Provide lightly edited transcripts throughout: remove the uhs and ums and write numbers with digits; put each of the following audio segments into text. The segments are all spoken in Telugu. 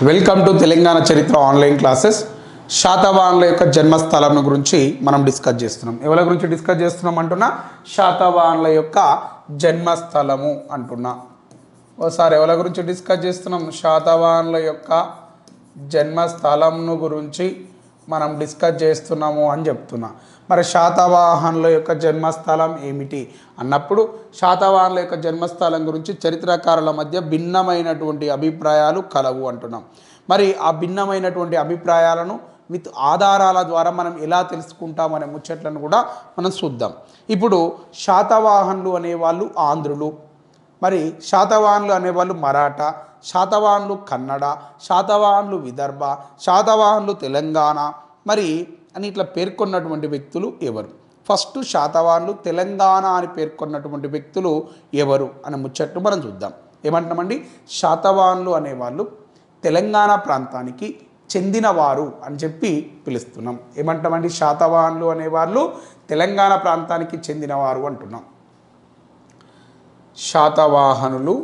వెల్కమ్ టు తెలంగాణ చరిత్ర ఆన్లైన్ క్లాసెస్. శాతవాహనుల యొక్క జన్మస్థలం గురించి మనం డిస్కస్ చేస్తున్నాం. ఎవరి గురించి డిస్కస్ చేస్తున్నాం అంటున్నా? శాతవాహనుల యొక్క జన్మస్థలము అంటున్నా. ఓసారి ఎవరి గురించి డిస్కస్ చేస్తున్నాం? శాతవాహనుల యొక్క జన్మస్థలంను గురించి మనం డిస్కస్ చేస్తున్నాము అని చెప్తున్నా. మరి శాతవాహనుల యొక్క జన్మస్థలం ఏమిటి అన్నప్పుడు శాతవాహనుల యొక్క జన్మస్థలం గురించి చరిత్రకారుల మధ్య భిన్నమైనటువంటి అభిప్రాయాలు కలవు అంటున్నాం. మరి ఆ భిన్నమైనటువంటి అభిప్రాయాలను విత్ ఆధారాల ద్వారా మనం ఎలా తెలుసుకుంటామనే ముచ్చట్లను కూడా మనం చూద్దాం. ఇప్పుడు శాతవాహనులు అనేవాళ్ళు ఆంధ్రులు, మరి శాతవాహనులు అనేవాళ్ళు మరాఠా, శాతవాహనులు కన్నడ, శాతవాహనులు విదర్భ, శాతవాహనులు తెలంగాణ మరి అని ఇట్లా పేర్కొన్నటువంటి వ్యక్తులు ఎవరు? ఫస్ట్ శాతవాహనులు తెలంగాణ అని పేర్కొన్నటువంటి వ్యక్తులు ఎవరు అనే ముచ్చట్లు మనం చూద్దాం. ఏమంటామండి? శాతవాహనులు అనేవాళ్ళు తెలంగాణ ప్రాంతానికి చెందినవారు అని చెప్పి పిలుస్తున్నాం. ఏమంటామండి? శాతవాహనులు అనేవాళ్ళు తెలంగాణ ప్రాంతానికి చెందినవారు అంటున్నాం. శాతవాహనులు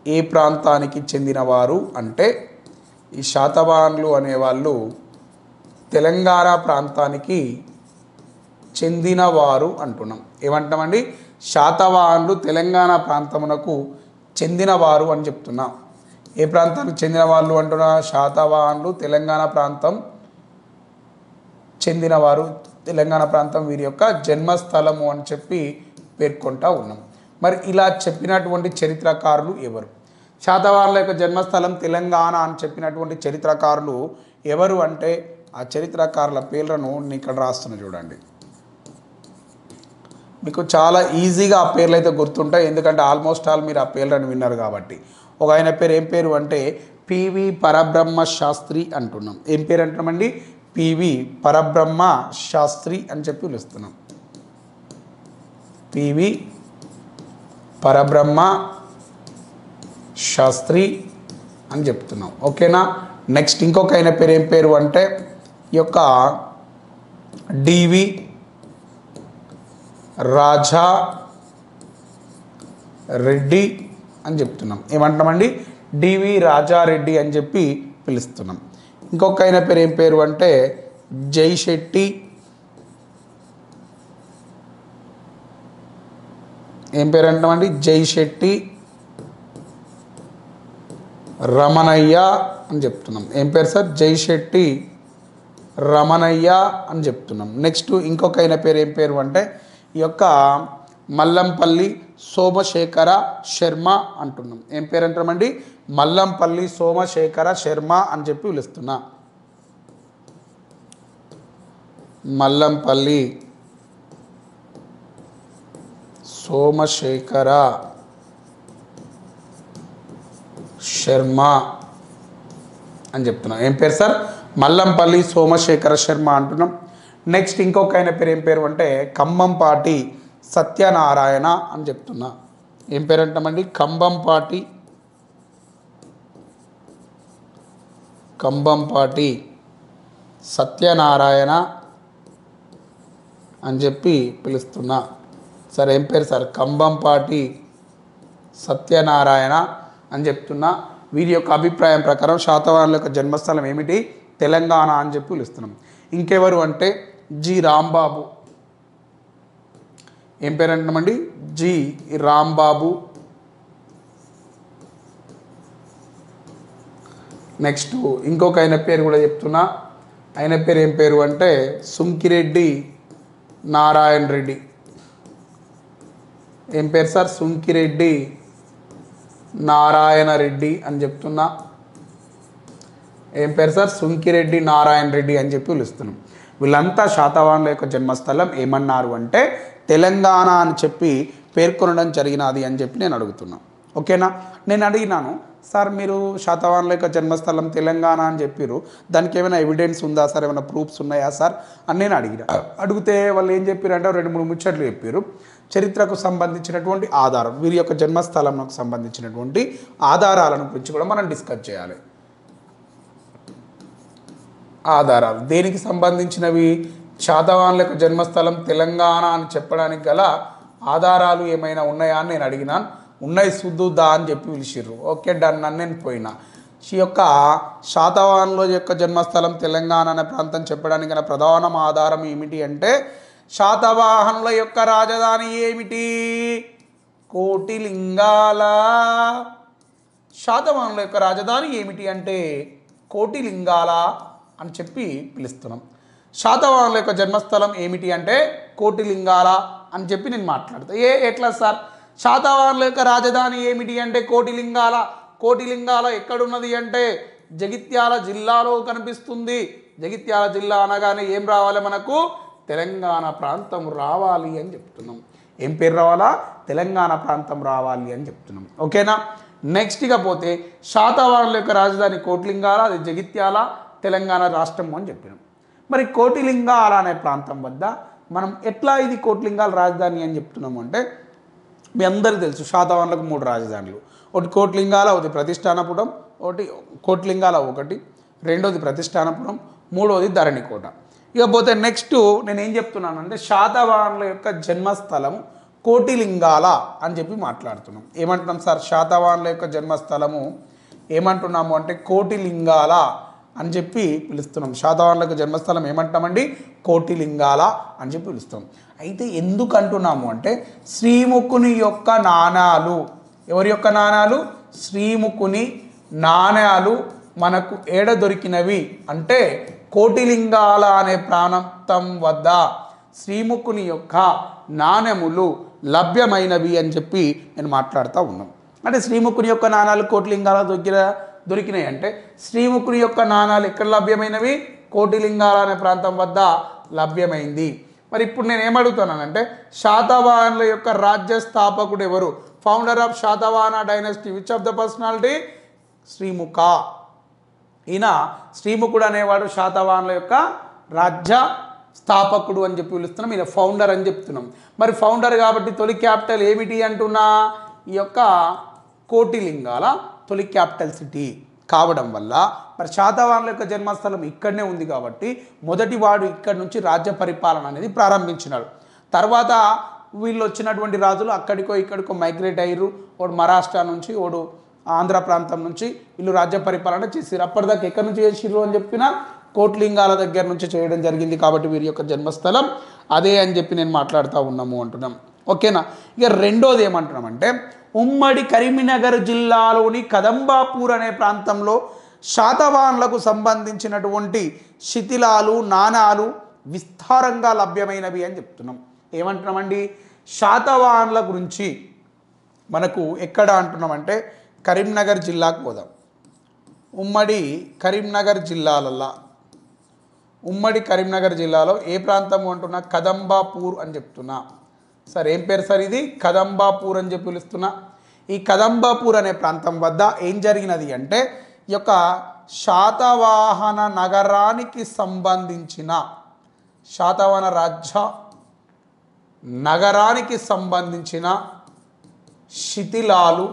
ఏ ప్రాంతానికి చెందినవారు అంటే ఈ శాతవాహనులు అనేవాళ్ళు తెలంగాణ ప్రాంతానికి చెందినవారు అంటున్నాం. ఏమంటామండి? శాతవాహనులు తెలంగాణ ప్రాంతమునకు చెందినవారు అని చెప్తున్నాం. ఏ ప్రాంతానికి చెందిన వాళ్ళు అంటున్నా? శాతవాహనులు తెలంగాణ ప్రాంతం చెందినవారు, తెలంగాణ ప్రాంతం వీరి యొక్క జన్మస్థలము అని చెప్పి పేర్కొంటా ఉన్నాం. మరి ఇలా చెప్పినటువంటి చరిత్రకారులు ఎవరు? శాతవాహనుల యొక్క జన్మస్థలం తెలంగాణ అని చెప్పినటువంటి చరిత్రకారులు ఎవరు అంటే ఆ చరిత్రకారుల పేర్లను నేను ఇక్కడ రాస్తున్నా చూడండి. మీకు చాలా ఈజీగా ఆ పేర్లు అయితే గుర్తుంటాయి, ఎందుకంటే ఆల్మోస్ట్ ఆల్ మీరు ఆ పేర్లను విన్నారు కాబట్టి. ఒక ఆయన పేరు ఏం పేరు అంటే పివి పరబ్రహ్మ శాస్త్రి అంటున్నాం. ఏం పేరు అంటున్నామండి? పివి పరబ్రహ్మ శాస్త్రి అని చెప్పి పిలుస్తున్నాం. పివి పరబ్రహ్మ శాస్త్రి అని చెప్తున్నాం. ఓకేనా? నెక్స్ట్ ఇంకొక ఆయన పేరు ఏం పేరు అంటే ఈ యొక్క డివి రాజా రెడ్డి అని చెప్తున్నాం. ఏమంటామండి? డివి రాజారెడ్డి అని చెప్పి పిలుస్తున్నాం. ఇంకొక ఆయన పేరు ఏం పేరు అంటే జైశెట్టి. ఏం పేరు అంటామండి? జైశెట్టి రమణయ్య అని చెప్తున్నాం. ఏం పేరు సార్? జైశెట్టి రమణయ్య అని చెప్తున్నాం. నెక్స్ట్ ఇంకొక ఆయన పేరు ఏం పేరు అంటే ఈ యొక్క మల్లంపల్లి సోమశేఖర శర్మ అంటున్నాం. ఏం పేరు అంటామండి? మల్లంపల్లి సోమశేఖర శర్మ అని చెప్పి పిలుస్తున్నా. మల్లంపల్లి సోమశేఖర శర్మ అని చెప్తున్నాం. ఏం పేరు సార్? మల్లంపల్లి సోమశేఖర శర్మ అంటున్నాం. నెక్స్ట్ ఇంకొక ఆయన పేరు ఏం పేరు అంటే కంబంపాటి సత్యనారాయణ అని చెప్తున్నా. ఏం పేరు అంటామండి? కంబంపాటి సత్యనారాయణ అని చెప్పి పిలుస్తున్నా. సార్ ఏం పేరు సార్? కంబంపాటి సత్యనారాయణ అని చెప్తున్నా. వీరి యొక్క అభిప్రాయం ప్రకారం శాతవాహనుల యొక్క జన్మస్థలం ఏమిటి? తెలంగాణ అని చెప్పి పిలుస్తున్నాం. ఇంకెవరు అంటే జి రాంబాబు. ఏం పేరు అంటామండి? జి రాంబాబు. నెక్స్ట్ ఇంకొక ఆయన పేరు కూడా చెప్తున్నా. ఆయన పేరు ఏం పేరు అంటే సుంకిరెడ్డి నారాయణ రెడ్డి. ఏం పేరు సార్? సుంకిరెడ్డి నారాయణ రెడ్డి అని చెప్తున్నా. ఏం పేరు సార్? సుంకిరెడ్డి నారాయణ రెడ్డి అని చెప్పి పిలుస్తున్నాం. వీళ్ళంతా శాతవాహనుల యొక్క జన్మస్థలం ఏమన్నారు అంటే తెలంగాణ అని చెప్పి పేర్కొనడం జరిగినది అని చెప్పి నేను అడుగుతున్నా. ఓకేనా? నేను అడిగినాను సార్, మీరు శాతవాహనుల యొక్క జన్మస్థలం తెలంగాణ అని చెప్పారు, దానికి ఏమైనా ఎవిడెన్స్ ఉందా సార్, ఏమైనా ప్రూఫ్స్ ఉన్నాయా సార్ అని నేను అడిగితే వాళ్ళు ఏం చెప్పారంటే 2-3 ముచ్చట్లు చెప్పారు. చరిత్రకు సంబంధించినటువంటి ఆధారం, వీరి యొక్క జన్మస్థలంకు సంబంధించినటువంటి ఆధారాలను గురించి కూడా మనం డిస్కస్ చేయాలి. ఆధారాలు దేనికి సంబంధించినవి? శాతవాహనుల యొక్క జన్మస్థలం తెలంగాణ అని చెప్పడానికి గల ఆధారాలు ఏమైనా ఉన్నాయా అని నేను అడిగినాను. ఉన్నాయి సుద్దుదా అని చెప్పి పిలిచిర్రు. ఓకే డన్ అని నేను పోయినా. ఈ యొక్క శాతవాహనుల యొక్క జన్మస్థలం తెలంగాణ అనే ప్రాంతం చెప్పడానికి గల ప్రధాన ఆధారం ఏమిటి అంటే శాతవాహనుల యొక్క రాజధాని ఏమిటి? కోటిలింగాల. శాతవాహనుల యొక్క రాజధాని ఏమిటి అంటే కోటిలింగాల అని చెప్పి పిలుస్తున్నాం. శాతవాహనుల యొక్క జన్మస్థలం ఏమిటి అంటే కోటిలింగాల అని చెప్పి నేను మాట్లాడతా. ఎట్లా సార్? శాతవాహనుల యొక్క రాజధాని ఏమిటి అంటే కోటిలింగాల. కోటిలింగాల ఎక్కడున్నది అంటే జగిత్యాల జిల్లాలో కనిపిస్తుంది. జగిత్యాల జిల్లా అనగానే ఏం రావాలి మనకు? తెలంగాణ ప్రాంతం రావాలి అని చెప్తున్నాం. ఏం పేరు రావాలా? తెలంగాణ ప్రాంతం రావాలి అని చెప్తున్నాం. ఓకేనా? నెక్స్ట్ ఇక పోతే శాతవాహనుల యొక్క రాజధాని కోటిలింగాల, అది జగిత్యాల, తెలంగాణ రాష్ట్రం అని చెప్పినాం. మరి కోటిలింగాల అనే ప్రాంతం వద్ద మనం ఎట్లా ఇది కోటిలింగాల రాజధాని అని చెప్తున్నాము అంటే మీ అందరికీ తెలుసు శాతవాహనులకు 3 రాజధానులు. ఒకటి కోటిలింగాల, ఒకటి ప్రతిష్టానపురం, ఒకటి కోటిలింగాల ఒకటి, రెండోది ప్రతిష్టానపురం, మూడోది ధరణికోట. ఇకపోతే నెక్స్ట్ నేనేం చెప్తున్నానంటే శాతవాహనుల యొక్క జన్మస్థలం కోటిలింగాల అని చెప్పి మాట్లాడుతున్నాం. ఏమంటున్నాం సార్? శాతవాహనుల యొక్క జన్మస్థలము ఏమంటున్నాము అంటే కోటిలింగాల అని చెప్పి పిలుస్తున్నాం. శాతవాహనులకు జన్మస్థలం ఏమంటామండి? కోటిలింగాల అని చెప్పి పిలుస్తాం. అయితే ఎందుకు అంటున్నాము అంటే శ్రీముఖుని యొక్క నాణాలు, ఎవరి యొక్క నాణాలు? శ్రీముఖుని నాణాలు మనకు ఏడ దొరికినవి అంటే కోటిలింగాల అనే ప్రాంతం వద్ద శ్రీముఖుని యొక్క నాణెములు లభ్యమైనవి అని చెప్పి నేను మాట్లాడుతూ ఉన్నాను. అంటే శ్రీముఖుని యొక్క నాణాలు కోటిలింగాల దొరికినాయి అంటే శ్రీముఖుని యొక్క నాణాలు ఎక్కడ లభ్యమైనవి? కోటిలింగాల అనే ప్రాంతం వద్ద లభ్యమైంది. మరి ఇప్పుడు నేను ఏమడుగుతున్నానంటే శాతవాహనుల యొక్క రాజ్య స్థాపకుడు ఎవరు? Founder of Satavahana dynasty which of the personality? Srimukha. ఈయన శ్రీముఖుడు అనేవాడు శాతవాహనుల యొక్క రాజ్య స్థాపకుడు అని చెప్పి పిలుస్తున్నాం. ఈయన ఫౌండర్ అని చెప్తున్నాం. మరి ఫౌండర్ కాబట్టి తొలి క్యాపిటల్ ఏమిటి అంటున్నా? ఈ యొక్క కోటిలింగాల తొలి క్యాపిటల్ సిటీ కావడం వల్ల మరి శాతవాహనుల యొక్క జన్మస్థలం ఇక్కడనే ఉంది కాబట్టి మొదటి వాడు ఇక్కడ నుంచి రాజ్య పరిపాలన అనేది ప్రారంభించినాడు. తర్వాత వీళ్ళు వచ్చినటువంటి రాజులు అక్కడికో ఇక్కడికో మైగ్రేట్ అయ్యారు. వాడు మహారాష్ట్ర నుంచి, వాడు ఆంధ్ర ప్రాంతం నుంచి వీళ్ళు రాజ్య పరిపాలన చేసిరు. అప్పటిదాకా ఎక్కడి నుంచి చేసిర్రు అని చెప్పిన కోటిలింగాల దగ్గర నుంచి చేయడం జరిగింది. కాబట్టి వీరి యొక్క జన్మస్థలం అదే అని చెప్పి నేను మాట్లాడుతూ ఉన్నాము అంటున్నాం. ఓకేనా? ఇక రెండోది ఏమంటున్నామంటే ఉమ్మడి కరీంనగర్ జిల్లాలోని కదంబాపూర్ అనే ప్రాంతంలో శాతవాహనులకు సంబంధించినటువంటి శిథిలాలు, నాణాలు విస్తారంగా లభ్యమైనవి అని చెప్తున్నాం. ఏమంటున్నామండి? శాతవాహనుల గురించి మనకు ఎక్కడ అంటున్నామంటే కరీంనగర్ జిల్లాకు పోదాం. ఉమ్మడి కరీంనగర్ జిల్లాలో ఏ ప్రాంతం అంటున్నా? కదంబాపూర్ అని చెప్తున్నా. సార్ ఏం పేరు సార్ ఇది? కదంబాపూర్ అని చెప్పి పిలుస్తున్నా. ఈ కదంబాపూర్ అనే ప్రాంతం వద్ద ఏం జరిగినది అంటే ఈ యొక్క శాతవాహన నగరానికి సంబంధించిన శాతవాహన రాజ్య నగరానికి సంబంధించిన శిథిలాలు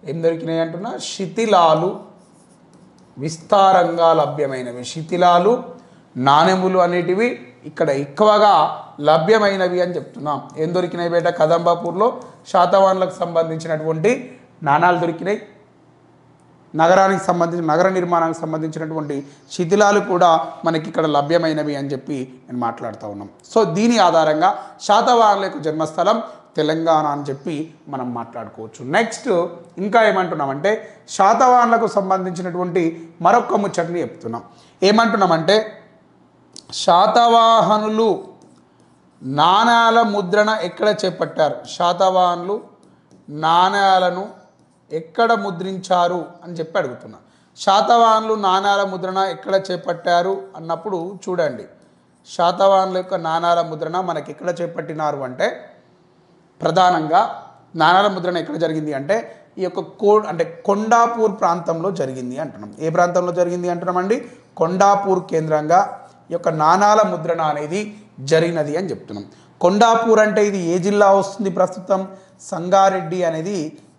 ఏం దొరికినాయి అంటున్నా? శిథిలాలు విస్తారంగా లభ్యమైనవి. శిథిలాలు, నాణెములు అనేటివి ఇక్కడ ఎక్కువగా లభ్యమైనవి అని చెప్తున్నాం. ఏం దొరికినాయి బేట? కదంబాపూర్లో శాతవాహనులకు సంబంధించినటువంటి నాణాలు దొరికినాయి. నగరానికి సంబంధించిన నగర నిర్మాణానికి సంబంధించినటువంటి శిథిలాలు కూడా మనకి ఇక్కడ లభ్యమైనవి అని చెప్పి నేను మాట్లాడుతూ ఉన్నాం. సో దీని ఆధారంగా శాతవాహనుల యొక్క జన్మస్థలం తెలంగాణ అని చెప్పి మనం మాట్లాడుకోవచ్చు. నెక్స్ట్ ఇంకా ఏమంటున్నామంటే శాతవాహనులకు సంబంధించినటువంటి మరొక ముచ్చటని చెప్తున్నాం. ఏమంటున్నామంటే శాతవాహనులు నాణ్యాల ముద్రణ ఎక్కడ చేపట్టారు? శాతవాహనులు నాణ్యాలను ఎక్కడ ముద్రించారు అని చెప్పి అడుగుతున్నా. శాతవాహనులు నాణ్యాల ముద్రణ ఎక్కడ చేపట్టారు అన్నప్పుడు చూడండి, శాతవాహనుల యొక్క నాణ్యాల ముద్రణ మనకి ఎక్కడ చేపట్టినారు అంటే ప్రధానంగా నాణ్యాల ముద్రణ ఎక్కడ జరిగింది అంటే ఈ యొక్క కొండాపూర్ ప్రాంతంలో జరిగింది అంటున్నాం. ఏ ప్రాంతంలో జరిగింది అంటున్నామండి? కొండాపూర్ కేంద్రంగా ఈ యొక్క నాణ్యాల ముద్రణ అనేది జరిగినది అని చెప్తున్నాం. కొండాపూర్ అంటే ఇది ఏ జిల్లా వస్తుంది? ప్రస్తుతం సంగారెడ్డి అనేది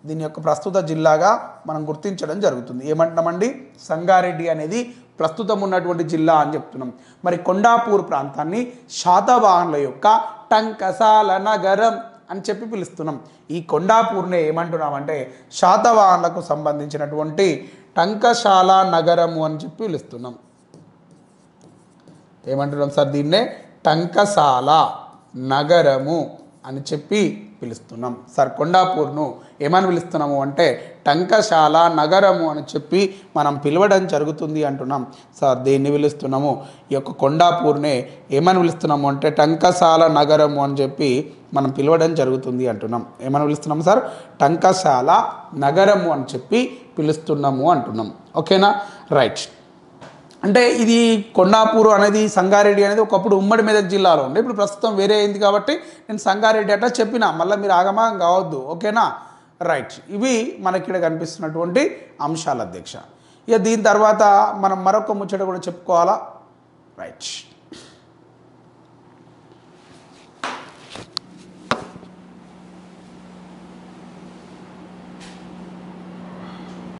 దీని యొక్క ప్రస్తుత జిల్లాగా మనం గుర్తించడం జరుగుతుంది. ఏమంటున్నామండి? సంగారెడ్డి అనేది ప్రస్తుతం ఉన్నటువంటి జిల్లా అని చెప్తున్నాం. మరి కొండాపూర్ ప్రాంతాన్ని శాతవాహనుల యొక్క టంకసాల నగరం అని చెప్పి పిలుస్తున్నాం. ఈ కొండాపూర్నే ఏమంటున్నామంటే శాతవాహనులకు సంబంధించినటువంటి టంకశాల నగరము అని చెప్పి పిలుస్తున్నాం. ఏమంటున్నాం సార్? దీన్నే టంకశాల నగరము అని చెప్పి పిలుస్తున్నాం. సార్ కొండాపూర్ను ఏమని పిలుస్తున్నాము అంటే టంకశాల నగరము అని చెప్పి మనం పిలవడం జరుగుతుంది అంటున్నాం. సార్ దీన్ని పిలుస్తున్నాము, ఈ యొక్క కొండాపూర్నే ఏమని పిలుస్తున్నాము అంటే టంకశాల నగరము అని చెప్పి మనం పిలవడం జరుగుతుంది అంటున్నాం. ఏమని పిలుస్తున్నాము సార్? టంకశాల నగరము అని చెప్పి పిలుస్తున్నాము అంటున్నాం. ఓకేనా? రైట్. అంటే ఇది కొండాపూర్ అనేది సంగారెడ్డి అనేది ఒకప్పుడు ఉమ్మడి మెదక్ జిల్లాలో ఉండే, ఇప్పుడు ప్రస్తుతం వేరే అయింది కాబట్టి నేను సంగారెడ్డి అట్లా చెప్పిన, మళ్ళీ మీరు ఆగమాగం కావద్దు. ఓకేనా? రైట్. ఇవి మనకి ఇక్కడ కనిపిస్తున్నటువంటి అంశాలు అధ్యక్ష. ఇక దీని తర్వాత మనం మరొక ముచ్చట కూడా చెప్పుకోవాలా. రైట్.